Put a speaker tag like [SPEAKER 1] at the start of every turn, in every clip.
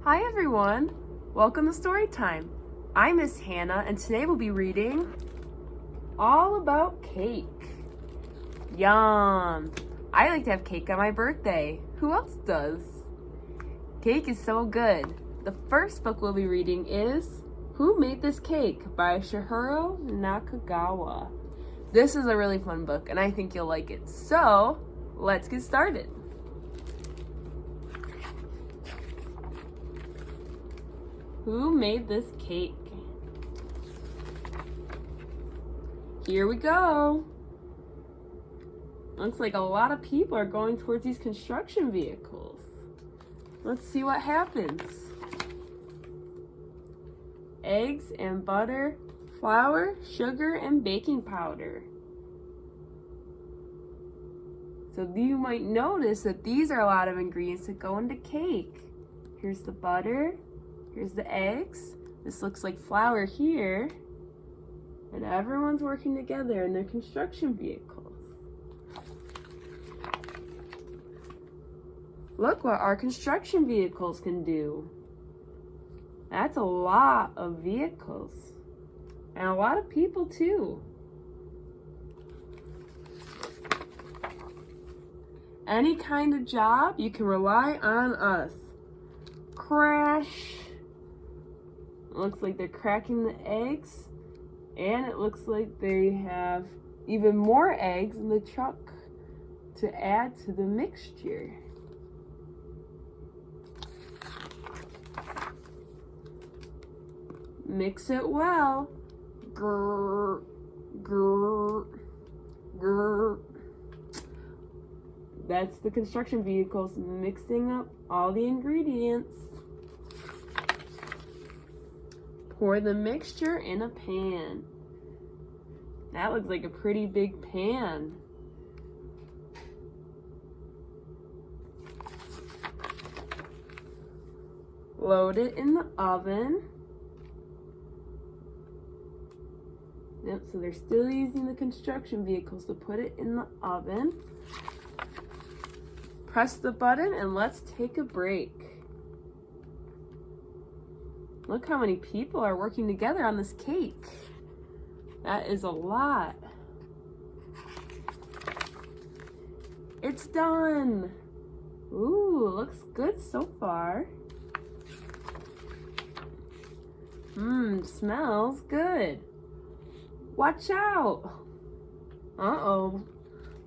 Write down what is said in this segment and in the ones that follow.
[SPEAKER 1] Hi everyone! Welcome to Storytime. I'm Miss Hannah and today we'll be reading All About Cake. Yum! I like to have cake on my birthday. Who else does? Cake is so good. The first book we'll be reading is Who Made This Cake by Shigeru Nakagawa. This is a really fun book and I think you'll like it. So, let's get started. Who made this cake? Here we go. Looks like a lot of people are going towards these construction vehicles. Let's see what happens. Eggs and butter, flour, sugar, and baking powder. So you might notice that these are a lot of ingredients that go into cake. Here's the butter. Here's the eggs. This looks like flour here. And everyone's working together in their construction vehicles. Look what our construction vehicles can do. That's a lot of vehicles. And a lot of people too. Any kind of job, you can rely on us. Crash. Looks like they're cracking the eggs, and it looks like they have even more eggs in the truck to add to the mixture. Mix it well. Grrr, grrr, grrr. That's the construction vehicles mixing up all the ingredients. Pour the mixture in a pan. That looks like a pretty big pan. Load it in the oven. Yep, so they're still using the construction vehicles to put it in the oven. Press the button and let's take a break. Look how many people are working together on this cake. That is a lot. It's done. Ooh, looks good so far. Smells good. Watch out. Uh-oh.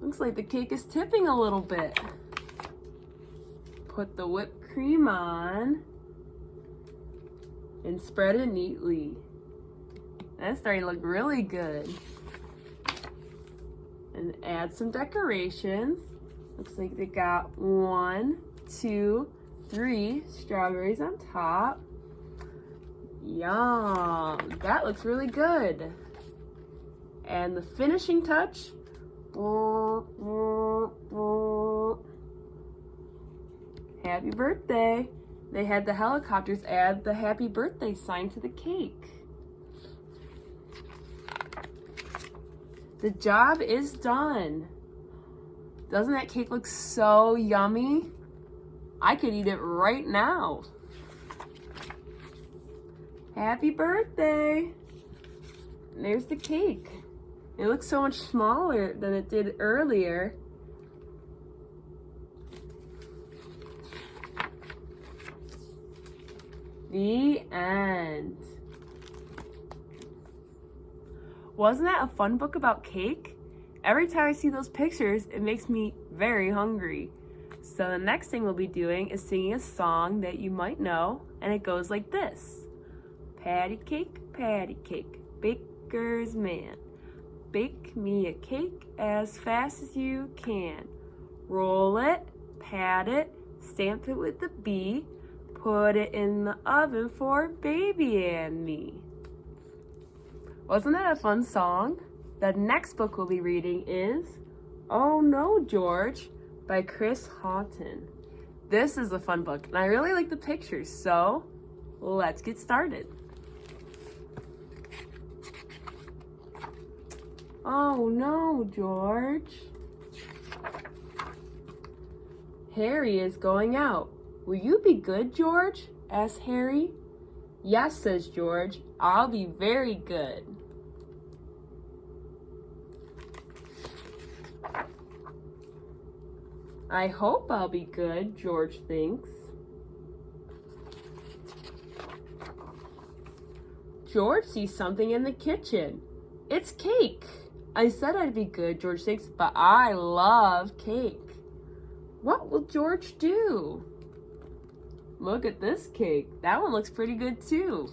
[SPEAKER 1] Looks like the cake is tipping a little bit. Put the whipped cream on. And spread it neatly. That's starting to look really good. And add some decorations. Looks like they got 1, 2, 3 strawberries on top. Yum! That looks really good. And the finishing touch. Happy birthday! They had the helicopters add the happy birthday sign to the cake. The job is done. Doesn't that cake look so yummy? I could eat it right now. Happy birthday! There's the cake. It looks so much smaller than it did earlier. The end. Wasn't that a fun book about cake? Every time I see those pictures, it makes me very hungry. So the next thing we'll be doing is singing a song that you might know, and it goes like this. Patty cake, baker's man. Bake me a cake as fast as you can. Roll it, pat it, stamp it with the B. Put it in the oven for baby and me. Wasn't that a fun song? The next book we'll be reading is Oh No, George by Chris Houghton. This is a fun book and I really like the pictures, so let's get started. Oh no, George. Harry is going out. Will you be good, George? asked Harry. Yes, says George. I'll be very good. I hope I'll be good, George thinks. George sees something in the kitchen. It's cake. I said I'd be good, George thinks, but I love cake. What will George do? Look at this cake. That one looks pretty good too.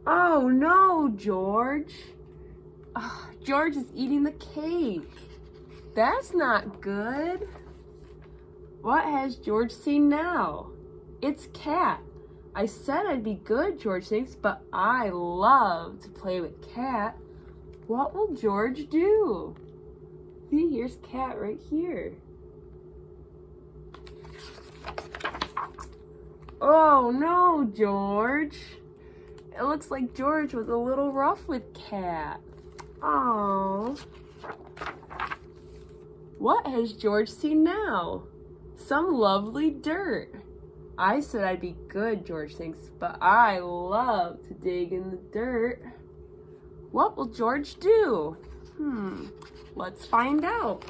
[SPEAKER 1] Oh no, George. George is eating the cake. That's not good. What has George seen now? It's Cat. I said I'd be good, George thinks, but I love to play with Cat. What will George do? See, here's Cat right here. Oh no, George. It looks like George was a little rough with Cat. Oh. What has George seen now? Some lovely dirt. I said I'd be good, George thinks, but I love to dig in the dirt. What will George do? Let's find out.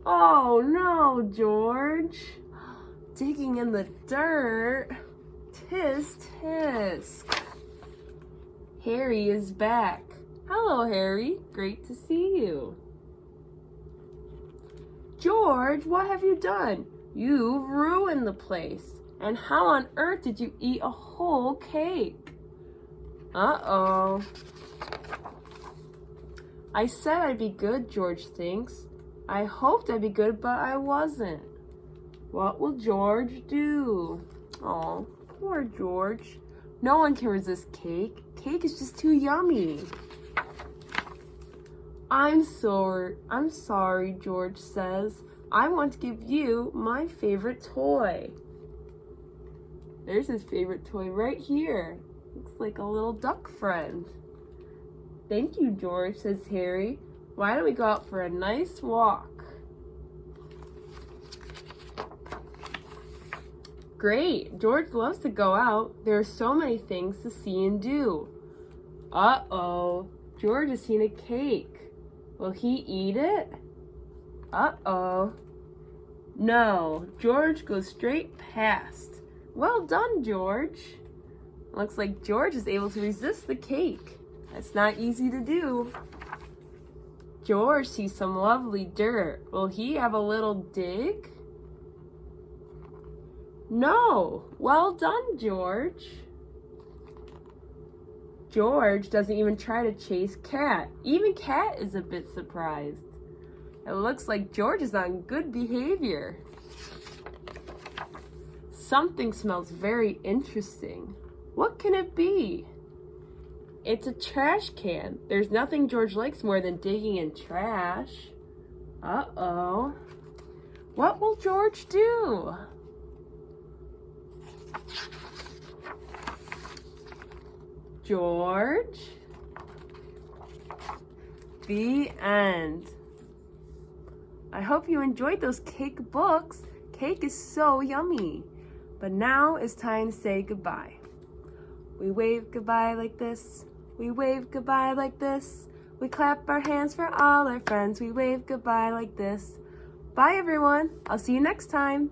[SPEAKER 1] Oh no, George. Digging in the dirt. Tisk, tisk. Harry is back. Hello, Harry. Great to see you. George, what have you done? You've ruined the place. And how on earth did you eat a whole cake? Uh-oh. I said I'd be good, George thinks. I hoped I'd be good, but I wasn't. What will George do? Oh, poor George. No one can resist cake. Cake is just too yummy. I'm sorry, George says. I want to give you my favorite toy. There's his favorite toy right here. Looks like a little duck friend. Thank you, George, says Harry. Why don't we go out for a nice walk? Great. George loves to go out. There are so many things to see and do. Uh-oh. George has seen a cake. Will he eat it? Uh-oh. No. George goes straight past. Well done, George. Looks like George is able to resist the cake. That's not easy to do. George sees some lovely dirt. Will he have a little dig? No. Well done, George. George doesn't even try to chase Cat. Even Cat is a bit surprised. It looks like George is on good behavior. Something smells very interesting. What can it be? It's a trash can. There's nothing George likes more than digging in trash. Uh-oh. What will George do? George? The end. I hope you enjoyed those cake books. Cake is so yummy. But now it's time to say goodbye. We wave goodbye like this. We wave goodbye like this. We clap our hands for all our friends. We wave goodbye like this. Bye, everyone. I'll see you next time.